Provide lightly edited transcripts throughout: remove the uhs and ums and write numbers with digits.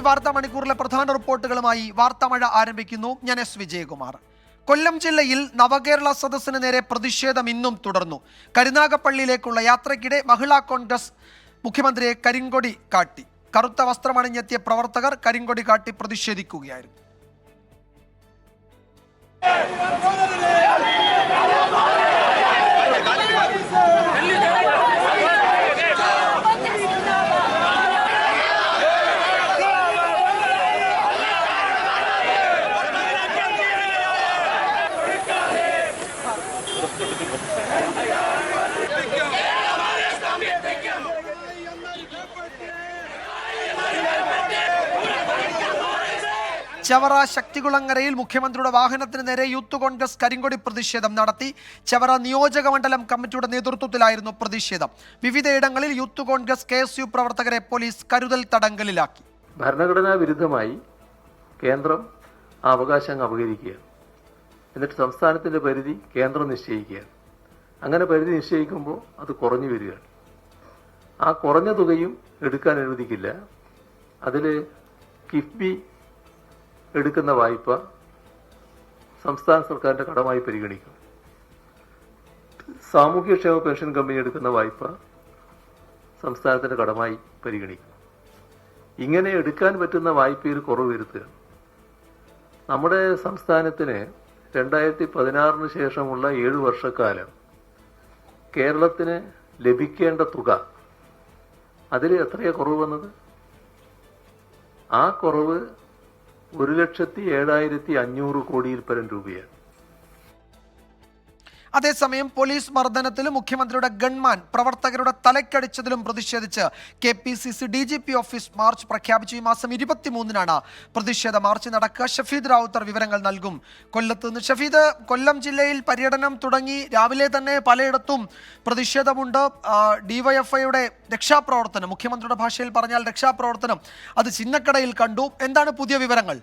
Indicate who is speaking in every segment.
Speaker 1: വാർത്താ മണിക്കൂറിലെ പ്രധാന റിപ്പോർട്ടുകളുമായി വാർത്താമഴ ആരംഭിക്കുന്നു. ഞാൻ എസ് വിജയകുമാർ. കൊല്ലം ജില്ലയിൽ നവകേരള സദസ്സിന് നേരെ പ്രതിഷേധം ഇന്നും തുടർന്നു. കരുനാഗപ്പള്ളിയിലേക്കുള്ള യാത്രയ്ക്കിടെ മഹിളാ കോൺഗ്രസ് മുഖ്യമന്ത്രിയെ കരിങ്കൊടി കാട്ടി. കറുത്ത വസ്ത്രമണിഞ്ഞെത്തിയ പ്രവർത്തകർ കരിങ്കൊടി കാട്ടി പ്രതിഷേധിക്കുകയായിരുന്നു. ചവറ ശക്തികുളങ്ങരയിൽ മുഖ്യമന്ത്രിയുടെ വാഹനത്തിന് നേരെ യൂത്ത് കോൺഗ്രസ് കരിങ്കൊടി പ്രതിഷേധം നടത്തി. ചവറ നിയോജക മണ്ഡലം കമ്മിറ്റിയുടെ നേതൃത്വത്തിലായിരുന്നു പ്രതിഷേധം. വിവിധയിടങ്ങളിൽ യൂത്ത് കോൺഗ്രസ് KSU പ്രവർത്തകരെ പോലീസ് കരുതൽ തടങ്കലിലാക്കി.
Speaker 2: ഭരണഘടനാ വിരുദ്ധമായി കേന്ദ്രം ആ അവകാശം അപഹരിക്കുകയാണ്. എന്നിട്ട് സംസ്ഥാനത്തിന്റെ പരിധി കേന്ദ്രം നിശ്ചയിക്കുകയാണ്. അങ്ങനെ പരിധി നിശ്ചയിക്കുമ്പോൾ അത് കുറഞ്ഞു വരികയാണ്. ആ കുറഞ്ഞ തുകയും എടുക്കാൻ അനുവദിക്കില്ല. അതിൽ കിഫ്ബി എടുക്കുന്ന വായ്പ സംസ്ഥാന സർക്കാരിന്റെ കടമായി പരിഗണിക്കും. സാമൂഹ്യക്ഷേമ പെൻഷൻ കമ്പനി എടുക്കുന്ന വായ്പ സംസ്ഥാനത്തിന്റെ കടമായി പരിഗണിക്കും. ഇങ്ങനെ എടുക്കാൻ പറ്റുന്ന വായ്പയിൽ കുറവ് വരുത്തുക. നമ്മുടെ സംസ്ഥാനത്തിന് 2016 ശേഷമുള്ള 7 വർഷക്കാലം കേരളത്തിന് ലഭിക്കേണ്ട തുക, അതിൽ എത്രയാണ് കുറവ് വന്നത്? ആ കുറവ് 1,07,500 കോടിയിൽ പരം രൂപയാണ്.
Speaker 1: അതേസമയം പോലീസ് മർദ്ദനത്തിലും മുഖ്യമന്ത്രിയുടെ ഗൺമാൻ പ്രവർത്തകരുടെ തലക്കടിച്ചതിലും പ്രതിഷേധിച്ച് KPCC DGP ഓഫീസ് മാർച്ച് പ്രഖ്യാപിച്ചു. ഈ മാസം 23-നാണ് പ്രതിഷേധ മാർച്ച് നടക്കുക. ഷഫീദ് റാവുത്തർ വിവരങ്ങൾ നൽകും. കൊല്ലത്ത് നിന്ന് ഷഫീദ്, കൊല്ലം ജില്ലയിൽ പര്യടനം തുടങ്ങി. രാവിലെ തന്നെ പലയിടത്തും പ്രതിഷേധമുണ്ട്. DYFIയുടെ രക്ഷാപ്രവർത്തനം, മുഖ്യമന്ത്രിയുടെ ഭാഷയിൽ പറഞ്ഞാൽ രക്ഷാപ്രവർത്തനം, അത് ചിന്നക്കടയിൽ കണ്ടു. എന്താണ് പുതിയ വിവരങ്ങൾ?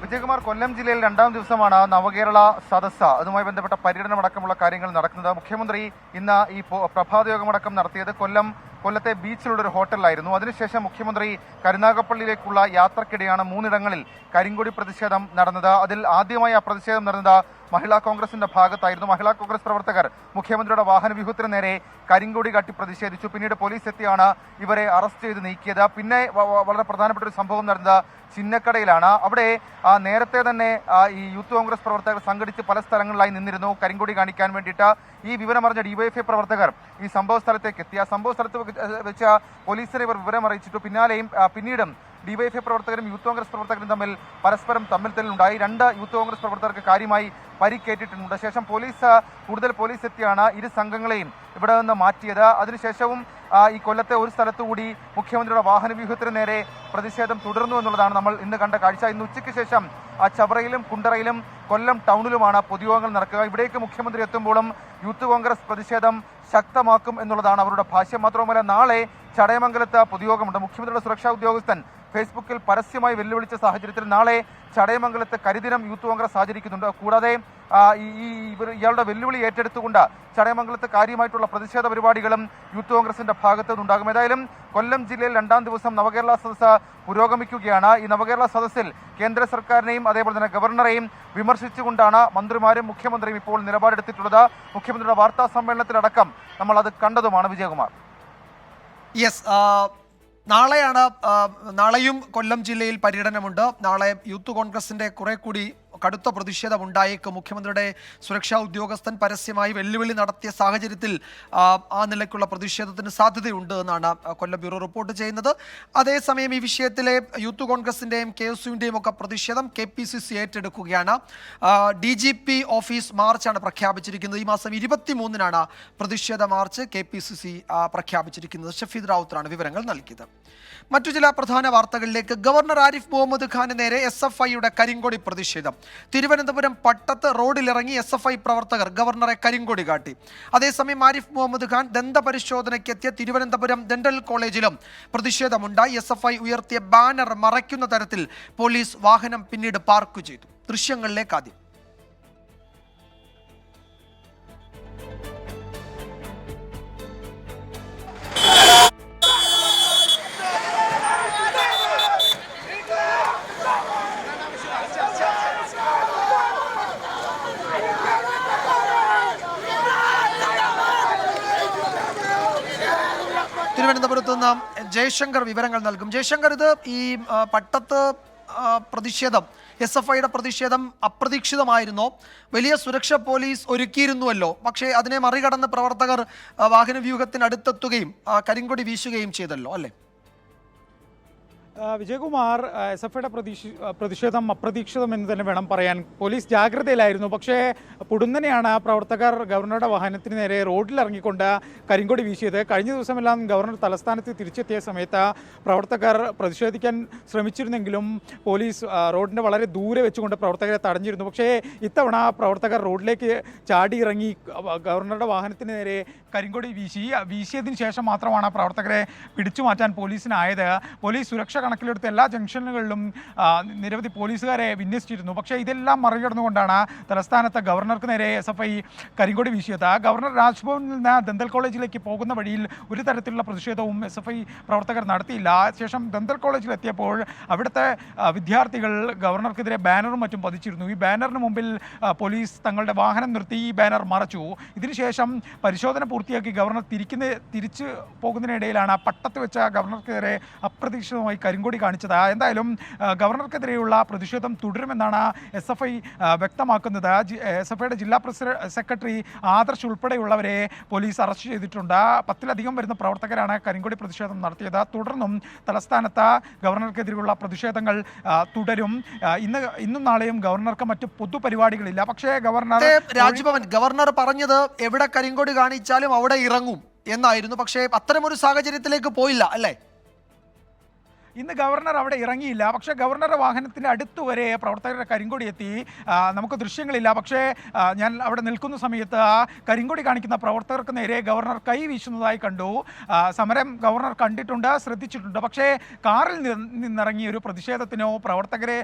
Speaker 3: വിജയകുമാർ, കൊല്ലം ജില്ലയിൽ 2ാം ദിവസമാണ് നവകേരള സദസ്സ്, അതുമായി ബന്ധപ്പെട്ട പര്യടനമടക്കമുള്ള കാര്യങ്ങൾ നടക്കുന്നത്. മുഖ്യമന്ത്രി ഇന്ന് ഈ പ്രഭാതയോഗമടക്കം നടത്തിയത് കൊല്ലത്തെ ബീച്ചിലുള്ള ഒരു ഹോട്ടലിലായിരുന്നു. അതിനുശേഷം മുഖ്യമന്ത്രി കരുനാഗപ്പള്ളിയിലേക്കുള്ള യാത്രക്കിടെയാണ് 3 ഇടങ്ങളിൽ കരിങ്കൊടി പ്രതിഷേധം നടന്നത്. അതിൽ ആദ്യമായി ആ പ്രതിഷേധം നടന്നത് മഹിളാ കോൺഗ്രസിന്റെ ഭാഗത്തായിരുന്നു. മഹിളാ കോൺഗ്രസ് പ്രവർത്തകർ മുഖ്യമന്ത്രിയുടെ വാഹന വ്യൂഹത്തിന് നേരെ കരിങ്കൊടി കാട്ടി പ്രതിഷേധിച്ചു. പിന്നീട് പോലീസ് എത്തിയാണ് ഇവരെ അറസ്റ്റ് ചെയ്ത് നീക്കിയത്. പിന്നെ വളരെ പ്രധാനപ്പെട്ട ഒരു സംഭവം നടന്നത് ചിന്നക്കടയിലാണ്. അവിടെ നേരത്തെ തന്നെ ഈ യൂത്ത് കോൺഗ്രസ് പ്രവർത്തകർ സംഘടിച്ച് പല സ്ഥലങ്ങളിലായി നിന്നിരുന്നു കരിങ്കൊടി കാണിക്കാൻ വേണ്ടിയിട്ട്. ഈ വിവരമറിഞ്ഞ DYFI പ്രവർത്തകർ ഈ സംഭവ സ്ഥലത്തേക്ക് എത്തി. ആ സംഭവ സ്ഥലത്ത് വെച്ച പോലീസിനെ ഇവർ വിവരം അറിയിച്ചിട്ടു. പിന്നീടും DYFI പ്രവർത്തകരും യൂത്ത് കോൺഗ്രസ് പ്രവർത്തകരും പരസ്പരം തമ്മിലുണ്ടായി. 2 യൂത്ത് കോൺഗ്രസ് പ്രവർത്തകർക്ക് കാര്യമായി പരിക്കേറ്റിട്ടുണ്ട്. ശേഷം കൂടുതൽ പോലീസ് എത്തിയാണ് ഇരു സംഘങ്ങളെയും ഇവിടെ നിന്ന് മാറ്റിയത്. അതിനുശേഷവും ഈ കൊല്ലത്തെ ഒരു സ്ഥലത്തുകൂടി മുഖ്യമന്ത്രിയുടെ വാഹന വ്യൂഹത്തിന് നേരെ പ്രതിഷേധം തുടർന്നു എന്നുള്ളതാണ് നമ്മൾ ഇന്ന് കണ്ട കാഴ്ച. ഇന്ന് ഉച്ചയ്ക്ക് ശേഷം ചവറയിലും കുണ്ടറയിലും കൊല്ലം ടൗണിലുമാണ് പൊതുയോഗങ്ങൾ നടക്കുക. ഇവിടേക്ക് മുഖ്യമന്ത്രി എത്തുമ്പോഴും യൂത്ത് കോൺഗ്രസ് പ്രതിഷേധം ശക്തമാക്കും എന്നുള്ളതാണ് അവരുടെ ഭാഷ്യം. മാത്രവുമല്ല, നാളെ ചടയമംഗലത്ത് പൊതുയോഗമുണ്ട്. മുഖ്യമന്ത്രിയുടെ സുരക്ഷാ ഉദ്യോഗസ്ഥൻ ഫേസ്ബുക്കിൽ പരസ്യമായി വെല്ലുവിളിച്ച സാഹചര്യത്തിൽ നാളെ ചടയമംഗലത്ത് കരിദിനം യൂത്ത് കോൺഗ്രസ് ആചരിക്കുന്നുണ്ട്. കൂടാതെ ഇയാളുടെ വെല്ലുവിളി ഏറ്റെടുത്തുകൊണ്ട് ചടയമംഗലത്ത് കാര്യമായിട്ടുള്ള പ്രതിഷേധ പരിപാടികളും യൂത്ത് കോൺഗ്രസിന്റെ ഭാഗത്തു നിന്നുണ്ടാകും. ഏതായാലും കൊല്ലം ജില്ലയിൽ 2ാം ദിവസം നവകേരള സദസ്സ് പുരോഗമിക്കുകയാണ്. ഈ നവകേരള സദസ്സിൽ കേന്ദ്ര സർക്കാരിനെയും അതേപോലെ തന്നെ ഗവർണറെയും വിമർശിച്ചുകൊണ്ടാണ് മന്ത്രിമാരും മുഖ്യമന്ത്രിയും ഇപ്പോൾ നിലപാടെടുത്തിട്ടുള്ളത്. മുഖ്യമന്ത്രിയുടെ വാർത്താ സമ്മേളനത്തിലടക്കം നമ്മൾ അത് കണ്ടതുമാണ്. വിജയകുമാർ.
Speaker 1: യെസ്, നാളെയും കൊല്ലം ജില്ലയിൽ പര്യടനമുണ്ട്. നാളെ യൂത്ത് കോൺഗ്രസിന്റെ കുറെ കൂടി കടുത്ത പ്രതിഷേധം ഉണ്ടായേക്കും. മുഖ്യമന്ത്രിയുടെ സുരക്ഷാ ഉദ്യോഗസ്ഥൻ പരസ്യമായി വെല്ലുവിളി നടത്തിയ സാഹചര്യത്തിൽ ആ നിലയ്ക്കുള്ള പ്രതിഷേധത്തിന് സാധ്യതയുണ്ട് എന്നാണ് കൊല്ലം ബ്യൂറോ റിപ്പോർട്ട് ചെയ്യുന്നത്. അതേസമയം ഈ വിഷയത്തിലെ യൂത്ത് കോൺഗ്രസിന്റെയും KSUവിന്റെയും ഒക്കെ പ്രതിഷേധം KPCC ഏറ്റെടുക്കുകയാണ്. DGP ഓഫീസ് മാർച്ചാണ് പ്രഖ്യാപിച്ചിരിക്കുന്നത്. ഈ മാസം 23-നാണ് പ്രതിഷേധ മാർച്ച് KPCC പ്രഖ്യാപിച്ചിരിക്കുന്നത്. ഷഫീദ് റാവുത്തറാണ് വിവരങ്ങൾ നൽകിയത്. മറ്റു ചില പ്രധാന വാർത്തകളിലേക്ക്. ഗവർണർ ആരിഫ് മുഹമ്മദ് ഖാന് നേരെ SFIയുടെ കരിങ്കൊടി പ്രതിഷേധം. തിരുവനന്തപുരം പട്ടത്ത് റോഡിലിറങ്ങി SFI പ്രവർത്തകർ ഗവർണറെ കരിങ്കൊടി കാട്ടി. അതേസമയം ആരിഫ് മുഹമ്മദ് ഖാൻ ദന്തപരിശോധനയ്ക്കെത്തിയ തിരുവനന്തപുരം ഡെന്റൽ കോളേജിലും പ്രതിഷേധമുണ്ടായി. SFI ഉയർത്തിയ ബാനർ മറയ്ക്കുന്ന തരത്തിൽ പോലീസ് വാഹനം പിന്നീട് പാർക്ക് ചെയ്തു. ദൃശ്യങ്ങളിലേക്ക് ആദ്യം. തിരുവനന്തപുരത്ത് നിന്ന് ജയശങ്കർ വിവരങ്ങൾ നൽകും. ജയശങ്കർ, ഇത് ഈ പട്ടത്ത് പ്രതിഷേധം, SFIയുടെ പ്രതിഷേധം അപ്രതീക്ഷിതമായിരുന്നോ? വലിയ സുരക്ഷ പോലീസ് ഒരുക്കിയിരുന്നുവല്ലോ, പക്ഷേ അതിനെ മറികടന്ന് പ്രവർത്തകർ വാഹന വ്യൂഹത്തിനടുത്തെത്തുകയും കരിങ്കൊടി വീശുകയും ചെയ്തല്ലോ, അല്ലേ?
Speaker 4: വിജയകുമാർ, SFIയുടെ പ്രതിഷേധം അപ്രതീക്ഷിതം എന്ന് തന്നെ വേണം പറയാൻ. പോലീസ് ജാഗ്രതയിലായിരുന്നു. പക്ഷേ പൊടുന്നനെയാണ് പ്രവർത്തകർ ഗവർണറുടെ വാഹനത്തിന് നേരെ റോഡിലിറങ്ങിക്കൊണ്ട് കരിങ്കൊടി വീശിയത്. കഴിഞ്ഞ ദിവസമെല്ലാം ഗവർണർ തലസ്ഥാനത്ത് തിരിച്ചെത്തിയ സമയത്ത് പ്രവർത്തകർ പ്രതിഷേധിക്കാൻ ശ്രമിച്ചിരുന്നെങ്കിലും പോലീസ് റോഡിൻ്റെ വളരെ ദൂരെ വെച്ചുകൊണ്ട് പ്രവർത്തകരെ തടഞ്ഞിരുന്നു. പക്ഷേ ഇത്തവണ പ്രവർത്തകർ റോഡിലേക്ക് ചാടിയിറങ്ങി ഗവർണറുടെ വാഹനത്തിന് നേരെ കരിങ്കൊടി വീശിയതിന് ശേഷം മാത്രമാണ് പ്രവർത്തകരെ പിടിച്ചു മാറ്റാൻ പോലീസിനായത്. പോലീസ് സുരക്ഷ കണക്കിലെടുത്ത് എല്ലാ ജംഗ്ഷനുകളിലും നിരവധി പോലീസുകാരെ വിന്യസിച്ചിരുന്നു. പക്ഷേ ഇതെല്ലാം മറികടന്നുകൊണ്ടാണ് തലസ്ഥാനത്ത് ഗവർണർക്ക് നേരെ SFI കരിങ്കൊടി വീശിയത്. ഗവർണർ രാജ്ഭവനിൽ നിന്ന് ദന്തൽ കോളേജിലേക്ക് പോകുന്ന വഴിയിൽ ഒരു തരത്തിലുള്ള പ്രതിഷേധവും SFI പ്രവർത്തകർ നടത്തിയില്ല. ശേഷം ദന്തൽ കോളേജിലെത്തിയപ്പോൾ അവിടുത്തെ വിദ്യാർത്ഥികൾ ഗവർണർക്കെതിരെ ബാനറും മറ്റും പതിച്ചിരുന്നു. ഈ ബാനറിന് മുമ്പിൽ പോലീസ് തങ്ങളുടെ വാഹനം നിർത്തി ഈ ബാനർ മറച്ചു. ഇതിനുശേഷം പരിശോധന പൂർത്തിയാക്കി ഗവർണർ തിരിച്ചു പോകുന്നതിനിടയിലാണ് പട്ടത്ത് വെച്ച ഗവർണർക്കെതിരെ അപ്രതീക്ഷിതമായി കരിങ്കൊടി കാണിച്ചത്. എന്തായാലും ഗവർണർക്കെതിരെയുള്ള പ്രതിഷേധം തുടരുമെന്നാണ് SFI വ്യക്തമാക്കുന്നത്. SFIയുടെ ജില്ലാ സെക്രട്ടറി ആദർശ് ഉൾപ്പെടെയുള്ളവരെ പോലീസ് അറസ്റ്റ് ചെയ്തിട്ടുണ്ട്. 10-ലധികം വരുന്ന പ്രവർത്തകരാണ് കരിങ്കൊടി പ്രതിഷേധം നടത്തിയത്. തുടർന്നും തലസ്ഥാനത്ത് ഗവർണർക്കെതിരെയുള്ള പ്രതിഷേധങ്ങൾ തുടരും. ഇന്നും നാളെയും ഗവർണർക്ക് മറ്റ് പൊതുപരിപാടികളില്ല. പക്ഷേ
Speaker 1: ഗവർണർ പറഞ്ഞത് എവിടെ കരിങ്കൊടി കാണിച്ചാലും അവിടെ ഇറങ്ങും എന്നായിരുന്നു. പക്ഷേ അത്തരമൊരു സാഹചര്യത്തിലേക്ക് പോയില്ല, അല്ലേ?
Speaker 4: ഇന്ന് ഗവർണർ അവിടെ ഇറങ്ങിയില്ല. പക്ഷേ ഗവർണറുടെ വാഹനത്തിൻ്റെ അടുത്തുവരെ പ്രവർത്തകരുടെ കരിങ്കൊടി എത്തി. നമുക്ക് ദൃശ്യങ്ങളില്ല. പക്ഷേ ഞാൻ അവിടെ നിൽക്കുന്ന സമയത്ത് കരിങ്കൊടി കാണിക്കുന്ന പ്രവർത്തകർക്ക് നേരെ ഗവർണർ കൈ വീശുന്നതായി കണ്ടു. സമരം ഗവർണർ കണ്ടിട്ടുണ്ട്, ശ്രദ്ധിച്ചിട്ടുണ്ട്. പക്ഷേ കാറിൽ നിന്നിറങ്ങി ഒരു പ്രതിഷേധത്തിനോ പ്രവർത്തകരെ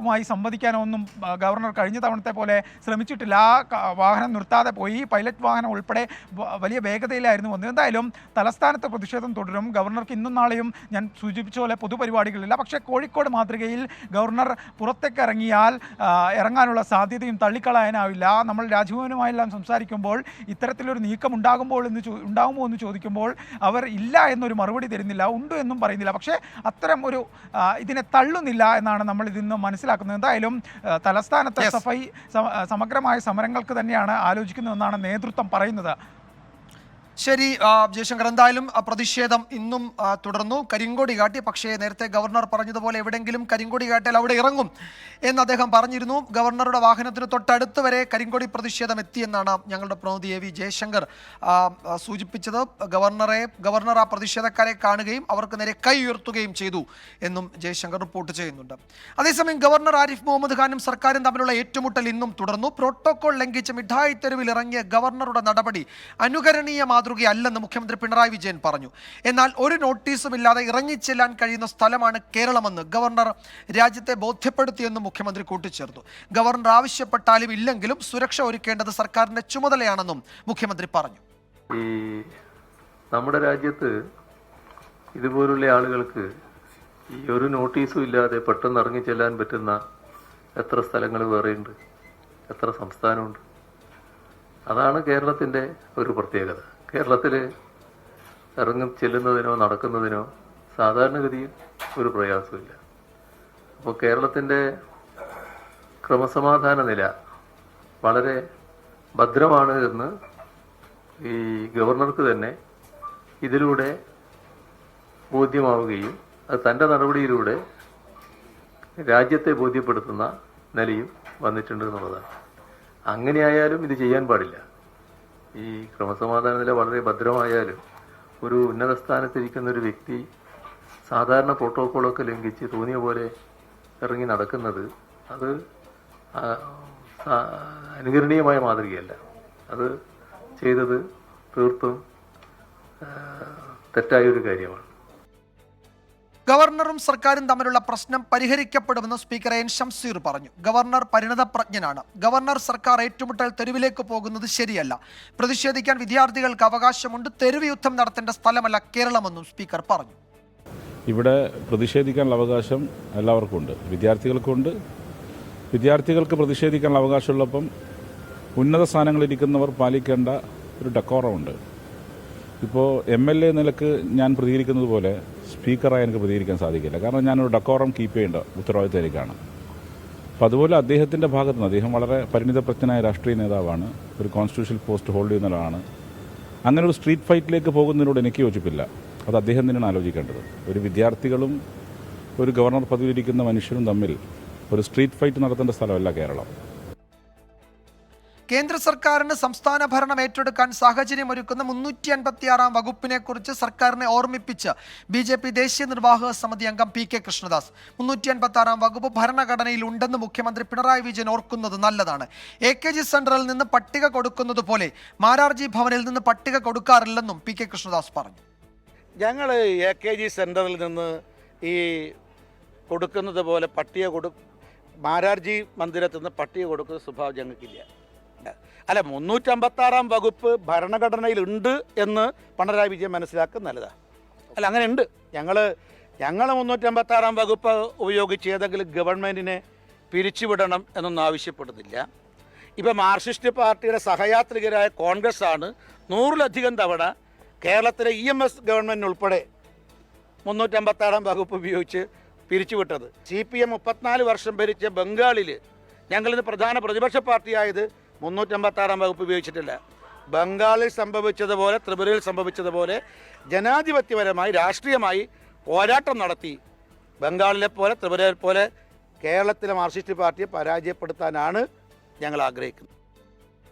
Speaker 4: മായി സംവദിക്കാനോ ഒന്നും ഗവർണർ കഴിഞ്ഞ തവണത്തെ പോലെ ശ്രമിച്ചിട്ടില്ല. വാഹനം നിർത്താതെ പോയി. പൈലറ്റ് വാഹനം ഉൾപ്പെടെ വലിയ വേഗതയിലായിരുന്നു വന്നത്. എന്തായാലും തലസ്ഥാനത്ത് പ്രതിഷേധം തുടരും. ഗവർണർക്ക് ഇന്നും നാളെയും ഞാൻ സൂചിപ്പിച്ച പോലെ പൊതുപരിപാടികളില്ല. പക്ഷേ കോഴിക്കോട് മാതൃകയിൽ ഗവർണർ പുറത്തേക്ക് ഇറങ്ങാനുള്ള സാധ്യതയും തള്ളിക്കളയാനാവില്ല. നമ്മൾ രാജ്ഭവനുമായെല്ലാം സംസാരിക്കുമ്പോൾ ഇത്തരത്തിലൊരു നീക്കം ഉണ്ടാകുമോ എന്ന് ചോദിക്കുമ്പോൾ അവർ ഇല്ല എന്നൊരു മറുപടി തരുന്നില്ല, ഉണ്ട് എന്നും പറയുന്നില്ല. പക്ഷേ അത്തരം ഒരു ഇതിനെ തള്ളുന്നില്ല എന്നാണ് നമ്മൾ ഇതിൽ നിന്ന് മനസ്സിലാക്കുന്നത്. എന്തായാലും തലസ്ഥാനത്ത് SFI സമഗ്രമായ സമരങ്ങൾക്ക് തന്നെയാണ് ആലോചിക്കുന്നതെന്നാണ് നേതൃത്വം പറയുന്നത്.
Speaker 1: ശരി ജയശങ്കർ, എന്തായാലും പ്രതിഷേധം ഇന്നും തുടർന്നു. കരിങ്കൊടി കാട്ടി. പക്ഷേ നേരത്തെ ഗവർണർ പറഞ്ഞതുപോലെ എവിടെയെങ്കിലും കരിങ്കൊടി കാട്ടിയാൽ അവിടെ ഇറങ്ങും എന്ന് അദ്ദേഹം പറഞ്ഞിരുന്നു. ഗവർണറുടെ വാഹനത്തിന് തൊട്ടടുത്ത് വരെ കരിങ്കൊടി പ്രതിഷേധം എത്തിയെന്നാണ് ഞങ്ങളുടെ പ്രതിനിധി AV ജയശങ്കർ സൂചിപ്പിച്ചത്. ഗവർണർ ആ പ്രതിഷേധക്കാരെ കാണുകയും അവർക്ക് നേരെ കൈ ഉയർത്തുകയും ചെയ്തു എന്നും ജയശങ്കർ റിപ്പോർട്ട് ചെയ്യുന്നുണ്ട്. അതേസമയം ഗവർണർ ആരിഫ് മുഹമ്മദ് ഖാനും സർക്കാരും തമ്മിലുള്ള ഏറ്റുമുട്ടൽ ഇന്നും തുടർന്നു. പ്രോട്ടോകോൾ ലംഘിച്ച് മിഠായി തെരുവിൽ ഇറങ്ങിയ ഗവർണറുടെ നടപടി അനുകരണീയ മാതൃകയല്ലെന്ന് മുഖ്യമന്ത്രി പിണറായി വിജയൻ പറഞ്ഞു. എന്നാൽ ഒരു നോട്ടീസും ഇല്ലാതെ ഇറങ്ങിച്ചെല്ലാൻ കഴിയുന്ന സ്ഥലമാണ് കേരളമെന്ന് ഗവർണർ രാജ്യത്തെ ബോധ്യപ്പെടുത്തിയെന്നും മുഖ്യമന്ത്രി കൂട്ടിച്ചേർത്തു. ഗവർണർ ആവശ്യപ്പെട്ടാലും ഇല്ലെങ്കിലും സുരക്ഷ ഒരുക്കേണ്ടത് സർക്കാരിന്റെ ചുമതലയാണെന്നും മുഖ്യമന്ത്രി പറഞ്ഞു.
Speaker 2: ഈ നമ്മുടെ രാജ്യത്ത് ഇതുപോലുള്ള ആളുകൾക്ക് ഈ ഒരു നോട്ടീസും ഇല്ലാതെ പെട്ടെന്ന് ഇറങ്ങിച്ചെല്ലാൻ പറ്റുന്ന എത്ര സ്ഥലങ്ങൾ വേറെയുണ്ട്, എത്ര സംസ്ഥാനമുണ്ട്. അതാണ് കേരളത്തിൻ്റെ ഒരു പ്രത്യേകത. കേരളത്തിൽ ചെല്ലുന്നതിനോ നടക്കുന്നതിനോ സാധാരണഗതിയിൽ ഒരു പ്രയാസമില്ല. അപ്പോൾ കേരളത്തിൻ്റെ ക്രമസമാധാന നില വളരെ ഭദ്രമാണ് എന്ന് ഈ ഗവർണർക്ക് തന്നെ ഇതിലൂടെ ബോധ്യമാവുകയും അത് തൻ്റെ നടപടിയിലൂടെ രാജ്യത്തെ ബോധ്യപ്പെടുത്തുന്ന നിലയും വന്നിട്ടുണ്ട് എന്നുള്ളതാണ്. അങ്ങനെയായാലും ഇത് ചെയ്യാൻ പാടില്ല. ഈ ക്രമസമാധാന നില വളരെ ഭദ്രമായാലും ഒരു ഉന്നത സ്ഥാനത്തിരിക്കുന്ന ഒരു വ്യക്തി സാധാരണ പ്രോട്ടോക്കോളൊക്കെ ലംഘിച്ച് തോന്നിയ പോലെ ഇറങ്ങി നടക്കുന്നത് അത് അനുകരണീയമായ മാതൃകയല്ല. അത് ചെയ്തത് തീർത്തും തെറ്റായൊരു കാര്യമാണ്.
Speaker 1: ഗവർണറും സർക്കാരും തമ്മിലുള്ള പ്രശ്നം പരിഹരിക്കപ്പെടുമെന്ന് സ്പീക്കർ എൻ ഷംസീർ പറഞ്ഞു. ഗവർണർ പരിണതപ്രജ്ഞനാണ്. ഗവർണർ സർക്കാർ ഏറ്റുമുട്ടൽ തെരുവിലേക്ക് പോകുന്നത് ശരിയല്ല. പ്രതിഷേധിക്കാൻ വിദ്യാർത്ഥികൾക്ക് അവകാശമുണ്ട്. തെരുവ് യുദ്ധം നടത്തേണ്ട സ്ഥലമല്ല കേരളമെന്നും സ്പീക്കർ പറഞ്ഞു.
Speaker 5: ഇവിടെ പ്രതിഷേധിക്കാനുള്ള അവകാശം എല്ലാവർക്കും ഉണ്ട്, വിദ്യാർത്ഥികൾക്കുണ്ട്. വിദ്യാർത്ഥികൾക്ക് പ്രതിഷേധിക്കാനുള്ള അവകാശമുള്ളപ്പം ഉന്നത സ്ഥാനങ്ങളിരിക്കുന്നവർ പാലിക്കേണ്ട ഒരു ഡെക്കോറമുണ്ട്. ഇപ്പോൾ MLA നിലക്ക് ഞാൻ പ്രതികരിക്കുന്നത് പോലെ സ്പീക്കറായി എനിക്ക് പ്രതികരിക്കാൻ സാധിക്കില്ല. കാരണം ഞാനൊരു ഡക്കോറം കീപ്പ് ചെയ്യേണ്ട ഉത്തരവാദിത്തത്തിലേക്കാണ്. അപ്പോൾ അതുപോലെ അദ്ദേഹത്തിൻ്റെ ഭാഗത്ത് നിന്ന് അദ്ദേഹം വളരെ പരിണിതപ്രജ്ഞനായ രാഷ്ട്രീയ നേതാവാണ്, ഒരു കോൺസ്റ്റിറ്റ്യൂഷണൽ പോസ്റ്റ് ഹോൾഡ് ചെയ്യുന്ന ഒരാളാണ്. അങ്ങനെ ഒരു സ്ട്രീറ്റ് ഫൈറ്റിലേക്ക് പോകുന്നതിനോട് എനിക്ക് യോജിപ്പില്ല. അത് അദ്ദേഹം തന്നെയാണ് ആലോചിക്കേണ്ടത്. ഒരു വിദ്യാർത്ഥികളും ഒരു ഗവർണർ പദവിയിലിരിക്കുന്ന മനുഷ്യരും തമ്മിൽ ഒരു സ്ട്രീറ്റ് ഫൈറ്റ് നടത്തേണ്ട സ്ഥലമല്ല കേരളം.
Speaker 1: കേന്ദ്ര സർക്കാരിന് സംസ്ഥാന ഭരണം ഏറ്റെടുക്കാൻ സാഹചര്യമൊരുക്കുന്ന 356 വകുപ്പിനെ കുറിച്ച് സർക്കാരിനെ ഓർമ്മിപ്പിച്ച് BJP ദേശീയ നിർവാഹക സമിതി അംഗം PK കൃഷ്ണദാസ്. 356 വകുപ്പ് ഭരണഘടനയിൽ ഉണ്ടെന്ന് മുഖ്യമന്ത്രി പിണറായി വിജയൻ ഓർക്കുന്നത് നല്ലതാണ്. AKG സെന്ററിൽ നിന്ന് പട്ടിക കൊടുക്കുന്നത് പോലെ മാരാർജി ഭവനിൽ നിന്ന് പട്ടിക കൊടുക്കാറില്ലെന്നും PK കൃഷ്ണദാസ് പറഞ്ഞു.
Speaker 6: ഞങ്ങൾ AKG സെന്ററിൽ നിന്ന് ഈ കൊടുക്കുന്നത് പോലെ മാരാർജി മന്ദിരത്തിൽ നിന്ന് പട്ടിക കൊടുക്കുന്ന സ്വഭാവം ഞങ്ങൾക്കില്ല. അല്ല, 356 വകുപ്പ് ഭരണഘടനയിലുണ്ട് എന്ന് പിണറായി വിജയൻ മനസ്സിലാക്കുന്നത് നല്ലതാണ്. അല്ല, അങ്ങനെ ഉണ്ട്. ഞങ്ങൾ 356 വകുപ്പ് ഉപയോഗിച്ച് ഏതെങ്കിലും ഗവൺമെൻറ്റിനെ പിരിച്ചുവിടണം എന്നൊന്നും ആവശ്യപ്പെടുന്നില്ല. ഇപ്പം മാർക്സിസ്റ്റ് പാർട്ടിയുടെ സഹയാത്രികരായ കോൺഗ്രസ് ആണ് 100-ലധികം തവണ കേരളത്തിലെ EMS ഗവൺമെൻറ് ഉൾപ്പെടെ 356 വകുപ്പ് ഉപയോഗിച്ച് പിരിച്ചുവിട്ടത്. CPM 34 വർഷം ഭരിച്ച ബംഗാളിൽ ഞങ്ങളിന്ന് പ്രധാന പ്രതിപക്ഷ പാർട്ടിയായത് 356 വകുപ്പ് ഉപയോഗിച്ചിട്ടില്ല. ബംഗാളിൽ സംഭവിച്ചതുപോലെ ത്രിപുരയിൽ സംഭവിച്ചതുപോലെ ജനാധിപത്യപരമായി രാഷ്ട്രീയമായി പോരാട്ടം നടത്തി ബംഗാളിലെ പോലെ ത്രിപുരയെ പോലെ കേരളത്തിലെ മാർക്സിസ്റ്റ് പാർട്ടിയെ പരാജയപ്പെടുത്താനാണ് ഞങ്ങൾ ആഗ്രഹിക്കുന്നത്.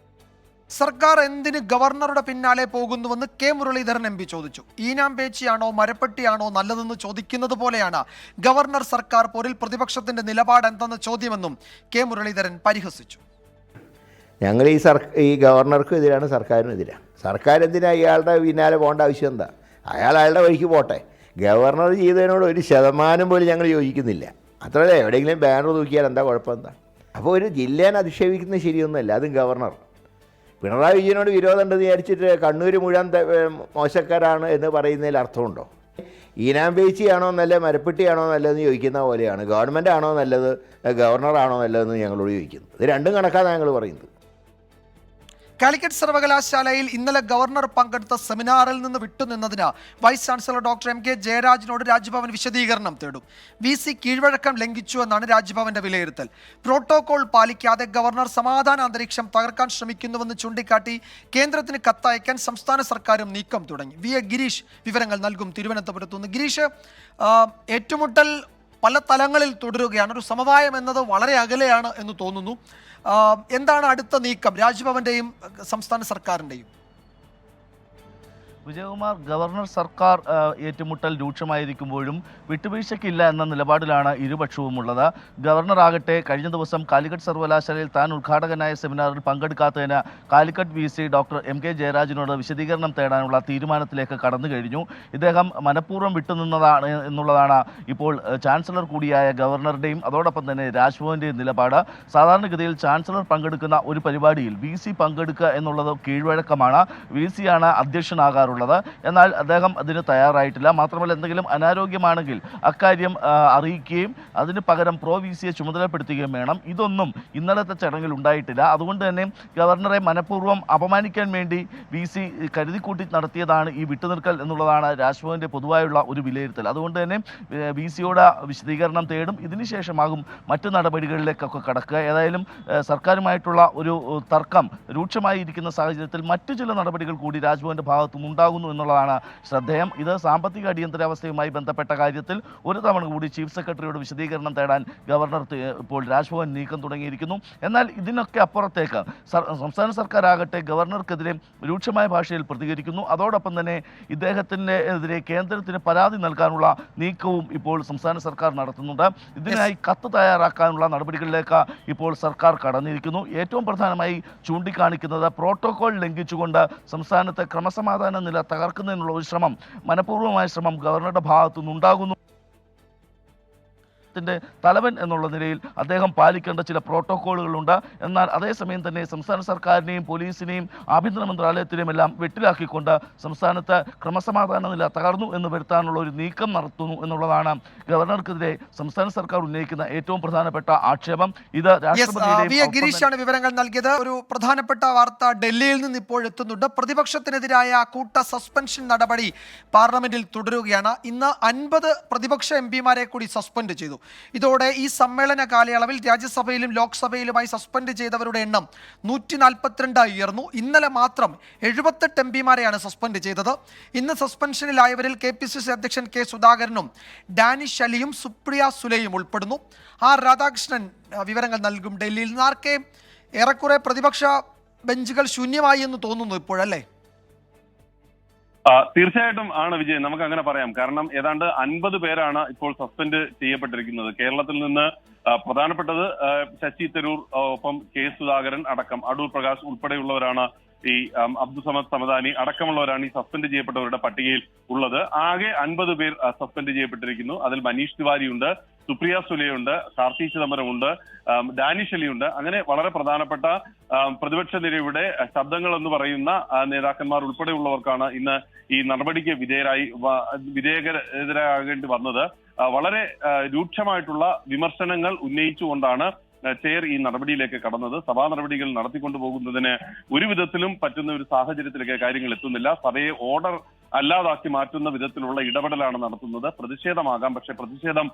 Speaker 1: സർക്കാർ എന്തിന് ഗവർണറുടെ പിന്നാലെ പോകുന്നുവെന്ന് K മുരളീധരൻ MP ചോദിച്ചു. ഈനാംപേച്ചിയാണോ മരപ്പെട്ടിയാണോ നല്ലതെന്ന് ചോദിക്കുന്നത് പോലെയാണ് ഗവർണർ സർക്കാർ പോരിൽ പ്രതിപക്ഷത്തിന്റെ നിലപാട് എന്തെന്ന ചോദ്യമെന്നും K മുരളീധരൻ പരിഹസിച്ചു.
Speaker 7: ഞങ്ങൾ ഈ ഗവർണർക്ക് എതിരാണ്, സർക്കാരിനെതിരാണ്. സർക്കാർ എന്തിനാ ഇയാളുടെ പിന്നാലെ പോകേണ്ട ആവശ്യം എന്താ? അയാളുടെ വഴിക്ക് പോട്ടെ. ഗവർണർ ചെയ്തതിനോട് 1% പോലും ഞങ്ങൾ യോജിക്കുന്നില്ല. അത്രയല്ലേ, എവിടെയെങ്കിലും ബാനർ തൂക്കിയാൽ എന്താ കുഴപ്പം എന്താ? അപ്പോൾ ഒരു ജില്ലേനെ അധിക്ഷേപിക്കുന്നത് ശരിയൊന്നുമല്ല. അതും ഗവർണർ. പിണറായി വിജയനോട് വിരോധം ഉണ്ടെന്ന് വിചാരിച്ചിട്ട് കണ്ണൂർ മുഴുവൻ മോശക്കാരാണ് എന്ന് പറയുന്നതിൽ അർത്ഥമുണ്ടോ? ഈനാംപേച്ചിയാണോ നല്ലത് മരപ്പെട്ടിയാണോ നല്ലതെന്ന് ചോദിക്കുന്ന പോലെയാണ് ഗവൺമെൻറ് ആണോ നല്ലത് ഗവർണറാണോ നല്ലതെന്ന് ഞങ്ങളോട് ചോദിക്കുന്നത്. ഇത് രണ്ടും കണക്കാണ് ഞങ്ങൾ പറയുന്നത്.
Speaker 1: കാലിക്കറ്റ് സർവകലാശാലയിൽ ഇന്നലെ ഗവർണർ പങ്കെടുത്ത സെമിനാറിൽ നിന്ന് വിട്ടുനിന്നതിന് വൈസ് ചാൻസലർ ഡോക്ടർ MK ജയരാജിനോട് രാജ്ഭവൻ വിശദീകരണം തേടും. VC കീഴ്വഴക്കം ലംഘിച്ചു എന്നാണ് രാജ്ഭവന്റെ വിലയിരുത്തൽ. പ്രോട്ടോകോൾ പാലിക്കാതെ ഗവർണർ സമാധാന അന്തരീക്ഷം തകർക്കാൻ ശ്രമിക്കുന്നുവെന്ന് ചൂണ്ടിക്കാട്ടി കേന്ദ്രത്തിന് കത്തയക്കാൻ സംസ്ഥാന സർക്കാരും നീക്കം തുടങ്ങി. VA ഗിരീഷ് വിവരങ്ങൾ നൽകും തിരുവനന്തപുരത്ത് നിന്ന്. ഗിരീഷ്, ഏറ്റുമുട്ടൽ പല തലങ്ങളിൽ തുടരുകയാണ്. ഒരു സമവായം എന്നത് വളരെ അകലെയാണ് എന്ന് തോന്നുന്നു. എന്താണ് അടുത്ത നീക്കം രാജ്ഭവന്റെയും സംസ്ഥാന സർക്കാരിന്റെയും?
Speaker 8: വിജയകുമാർ, ഗവർണർ സർക്കാർ ഏറ്റുമുട്ടൽ രൂക്ഷമായിരിക്കുമ്പോഴും വിട്ടുവീഴ്ചയ്ക്കില്ല എന്ന നിലപാടിലാണ് ഇരുപക്ഷവും ഉള്ളത്. ഗവർണർ ആകട്ടെ കഴിഞ്ഞ ദിവസം കാലിക്കറ്റ് സർവകലാശാലയിൽ താൻ ഉദ്ഘാടകനായ സെമിനാറിൽ പങ്കെടുക്കാത്തതിന് കാലിക്കറ്റ് VC ഡോക്ടർ MK ജയരാജിനോട് വിശദീകരണം തേടാനുള്ള തീരുമാനത്തിലേക്ക് കടന്നു കഴിഞ്ഞു. ഇദ്ദേഹം മനഃപൂർവ്വം വിട്ടുനിന്നതാണ് എന്നുള്ളതാണ് ഇപ്പോൾ ചാൻസലർ കൂടിയായ ഗവർണറുടെയും അതോടൊപ്പം തന്നെ രാജ്ഭവന്റെയും നിലപാട്. സാധാരണഗതിയിൽ ചാൻസലർ പങ്കെടുക്കുന്ന ഒരു പരിപാടിയിൽ VC പങ്കെടുക്കുക എന്നുള്ളത് കീഴ്വഴക്കമാണ്. VC ആണ് അധ്യക്ഷനാകാറുള്ളത്. എന്നാൽ അദ്ദേഹം അതിന് തയ്യാറായിട്ടില്ല. മാത്രമല്ല, എന്തെങ്കിലും അനാരോഗ്യമാണെങ്കിൽ അക്കാര്യം അറിയിക്കുകയും അതിന് പകരം VCയെ ചുമതലപ്പെടുത്തുകയും വേണം. ഇതൊന്നും ഇന്നലത്തെ ചടങ്ങിൽ ഉണ്ടായിട്ടില്ല. അതുകൊണ്ട് തന്നെ ഗവർണറെ മനഃപൂർവ്വം അപമാനിക്കാൻ വേണ്ടി VC കരുതിക്കൂട്ടി നടത്തിയതാണ് ഈ വിട്ടുനിൽക്കൽ എന്നുള്ളതാണ് രാജ്ഭവന്റെ പൊതുവായുള്ള ഒരു വിലയിരുത്തൽ. അതുകൊണ്ട് തന്നെ VCയോട് വിശദീകരണം തേടും. ഇതിനുശേഷമാകും മറ്റു നടപടികളിലേക്കൊക്കെ കടക്കുക. ഏതായാലും സർക്കാരുമായിട്ടുള്ള ഒരു തർക്കം രൂക്ഷമായിരിക്കുന്ന സാഹചര്യത്തിൽ മറ്റു ചില നടപടികൾ കൂടി രാജ്ഭവന്റെ ഭാഗത്തുനിന്നുണ്ടാകുന്നു എന്നുള്ളതാണ് ശ്രദ്ധേയം. ഇത് സാമ്പത്തിക അടിയന്തരാവസ്ഥയുമായി ബന്ധപ്പെട്ട കാര്യത്തിൽ ഒരു തവണ കൂടി ചീഫ് സെക്രട്ടറിയോട് വിശദീകരണം തേടാൻ ഗവർണർ ഇപ്പോൾ രാജ്ഭവൻ നീക്കം തുടങ്ങിയിരിക്കുന്നു. എന്നാൽ ഇതിനൊക്കെ അപ്പുറത്തേക്ക് സംസ്ഥാന സർക്കാരാകട്ടെ ഗവർണർക്കെതിരെ രൂക്ഷമായ ഭാഷയിൽ പ്രതികരിക്കുന്നു. അതോടൊപ്പം തന്നെ ഇദ്ദേഹത്തിനെതിരെ കേന്ദ്രത്തിന് പരാതി നൽകാനുള്ള നീക്കവും ഇപ്പോൾ സംസ്ഥാന സർക്കാർ നടത്തുന്നുണ്ട്. ഇതിനായി കത്ത് തയ്യാറാക്കാനുള്ള നടപടികളിലേക്ക് ഇപ്പോൾ സർക്കാർ കടന്നിരിക്കുന്നു. ഏറ്റവും പ്രധാനമായി ചൂണ്ടിക്കാണിക്കുന്നത് പ്രോട്ടോകോൾ ലംഘിച്ചുകൊണ്ട് സംസ്ഥാനത്തെ ക്രമസമാധാന നില തകർക്കുന്നതിനുള്ള ഒരു ശ്രമം, മനഃപൂർവ്വമായ ശ്രമം ഗവർണറുടെ ഭാഗത്തുനിന്നുണ്ടാകുന്നു. പ്രതിപക്ഷത്തിൻ്റെ തലവൻ എന്നുള്ള നിലയിൽ അദ്ദേഹം പാലിക്കേണ്ട ചില പ്രോട്ടോക്കോളുകളുണ്ട്. എന്നാൽ അതേസമയം തന്നെ സംസ്ഥാന സർക്കാരിനെയും പോലീസിനെയും ആഭ്യന്തര മന്ത്രാലയത്തിനെയും എല്ലാം വെട്ടിലാക്കിക്കൊണ്ട് സംസ്ഥാനത്ത് ക്രമസമാധാന നില തകർന്നു എന്ന് വരുത്താനുള്ള ഒരു നീക്കം നടത്തുന്നു എന്നുള്ളതാണ് ഗവർണർക്കെതിരെ സംസ്ഥാന സർക്കാർ ഉന്നയിക്കുന്ന ഏറ്റവും പ്രധാനപ്പെട്ട ആക്ഷേപം. ഇത്
Speaker 1: ഗിരീഷാണ് വിവരങ്ങൾ നൽകിയത്. ഒരു പ്രധാനപ്പെട്ട വാർത്ത ഡൽഹിയിൽ നിന്ന് ഇപ്പോൾ എത്തുന്നുണ്ട്. പ്രതിപക്ഷത്തിനെതിരായ കൂട്ട സസ്പെൻഷൻ നടപടി പാർലമെന്റിൽ തുടരുകയാണ്. ഇന്ന് 50 പ്രതിപക്ഷ എംപിമാരെ കൂടി സസ്പെൻഡ് ചെയ്തു. ഇതോടെ ഈ സമ്മേളന കാലയളവിൽ രാജ്യസഭയിലും ലോക്സഭയിലുമായി സസ്പെൻഡ് ചെയ്തവരുടെ എണ്ണം 142 ഉയർന്നു. ഇന്നലെ മാത്രം 78 എംപിമാരെയാണ് സസ്പെൻഡ് ചെയ്തത്. ഇന്ന് സസ്പെൻഷനിലായവരിൽ KPCC അധ്യക്ഷൻ K സുധാകരനും ഡാനിഷ് അലിയും സുപ്രിയ സുലെയും ഉൾപ്പെടുന്നു. ആർ രാധാകൃഷ്ണൻ വിവരങ്ങൾ നൽകും ഡൽഹിയിൽ നിന്ന്. ആർക്കെ ഏറെക്കുറെ പ്രതിപക്ഷ ബെഞ്ചുകൾ ശൂന്യമായി എന്ന് തോന്നുന്നു ഇപ്പോഴല്ലേ?
Speaker 9: തീർച്ചയായിട്ടും ആണ് വിജയൻ, നമുക്ക് അങ്ങനെ പറയാം. കാരണം ഏതാണ്ട് 50 പേരാണ് ഇപ്പോൾ സസ്പെൻഡ് ചെയ്യപ്പെട്ടിരിക്കുന്നത്. കേരളത്തിൽ നിന്ന് പ്രധാനപ്പെട്ടത് ശശി തരൂർ, ഒപ്പം K സുധാകരൻ അടക്കം അടൂർ പ്രകാശ് ഉൾപ്പെടെയുള്ളവരാണ്. ഈ അബ്ദുസമദ് സമദാനി അടക്കമുള്ളവരാണ് ഈ സസ്പെൻഡ് ചെയ്യപ്പെട്ടവരുടെ പട്ടികയിൽ ഉള്ളത്. ആകെ 50 പേർ സസ്പെൻഡ് ചെയ്യപ്പെട്ടിരിക്കുന്നു. അതിൽ മനീഷ് തിവാരി ഉണ്ട്, സുപ്രിയ സുലെയുണ്ട്, കാർത്തി ചിദംബരമുണ്ട്, ഡാനിഷ് അലിയുണ്ട്. അങ്ങനെ വളരെ പ്രധാനപ്പെട്ട പ്രതിപക്ഷ നിരയുടെ ശബ്ദങ്ങൾ എന്ന് പറയുന്ന നേതാക്കന്മാർ ഉൾപ്പെടെയുള്ളവർക്കാണ് ഇന്ന് ഈ നടപടിക്ക് വിധേയരാകേണ്ടി വന്നത്. വളരെ രൂക്ഷമായിട്ടുള്ള വിമർശനങ്ങൾ ഉന്നയിച്ചുകൊണ്ടാണ് ചെയർ ഈ നടപടിയിലേക്ക് കടന്നത്. സഭാ നടപടികൾ നടത്തിക്കൊണ്ടു പോകുന്നതിന് ഒരു വിധത്തിലും പറ്റുന്ന ഒരു സാഹചര്യത്തിലേക്ക് കാര്യങ്ങൾ എത്തുന്നില്ല. സഭയെ ഓർഡർ അല്ലാതാക്കി മാറ്റുന്ന വിധത്തിലുള്ള ഇടപെടലാണ് നടത്തുന്നത്. പ്രതിഷേധമാകാം, പക്ഷെ പ്രതിഷേധം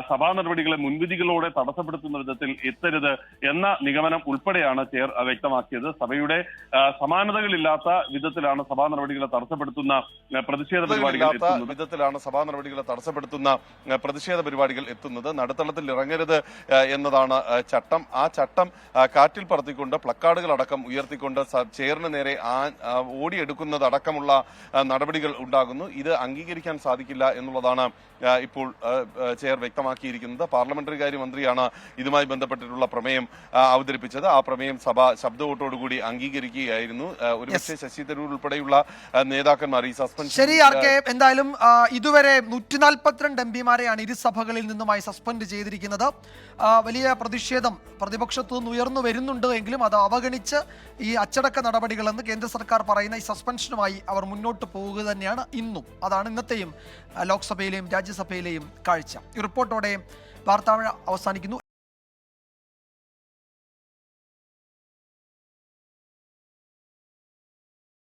Speaker 9: സഭാ നടപടികളെ മുൻവിധികളോടെ തടസ്സപ്പെടുത്തുന്ന വിധത്തിൽ എത്തരുത് എന്ന നിഗമനം ഉൾപ്പെടെയാണ് ചെയർ വ്യക്തമാക്കിയത്. സഭയുടെ സമാനതകളില്ലാത്ത വിധത്തിലാണ് സഭാ നടപടികളെ തടസ്സപ്പെടുത്തുന്ന പ്രതിഷേധ പരിപാടികൾ എത്തുന്നത്. നടുത്തളത്തിൽ ഇറങ്ങരുത് എന്നതാണ് ചട്ടം. ആ ചട്ടം കാറ്റിൽ പറത്തിക്കൊണ്ട് പ്ലക്കാർഡുകൾ അടക്കം ഉയർത്തിക്കൊണ്ട് ചെയറിന് നേരെ ഓടിയെടുക്കുന്നതടക്കമുള്ള നടപടികൾ ഉണ്ടാകുന്നു. ഇത് അംഗീകരിക്കാൻ സാധിക്കില്ല എന്നുള്ളതാണ് ഇപ്പോൾ ചെയർ വ്യക്തമാക്കിയിരിക്കുന്നത്. പാർലമെന്ററി കാര്യ മന്ത്രിയാണ് ഇതുമായി ബന്ധപ്പെട്ടിട്ടുള്ള പ്രമേയം അവതരിപ്പിച്ചത്. ആ പ്രമേയം സഭ ശബ്ദവോട്ടോടുകൂടി അംഗീകരിക്കുകയായിരുന്നു. ഒരുപക്ഷെ ശശി തരൂർ ഉൾപ്പെടെയുള്ള നേതാക്കന്മാർ ഈ സസ്പെൻഷൻ
Speaker 1: ശരി ആർക്കെ എന്തായാലും ഇതുവരെ 142 എംപിമാരെയാണ് ഇരു സഭകളിൽ നിന്നുമായി സസ്പെൻഡ് ചെയ്തിരിക്കുന്നത്. വലിയ പ്രതിഷേധം പ്രതിപക്ഷത്തു നിന്ന് ഉയർന്നു വരുന്നുണ്ട് എങ്കിലും അത് അവഗണിച്ച് ഈ അച്ചടക്ക നടപടികളെന്ന് കേന്ദ്ര സർക്കാർ പറയുന്ന ഈ സസ്പെൻഷനുമായി അവർ മുന്നോട്ട് പോവുക തന്നെയാണ് ഇന്നും. അതാണ് ഇന്നത്തെയും ലോക്സഭയിലെയും രാജ്യസഭയിലെയും കാഴ്ച. ഈ റിപ്പോർട്ടോടെ വാർത്താ അവസാനിക്കുന്നു.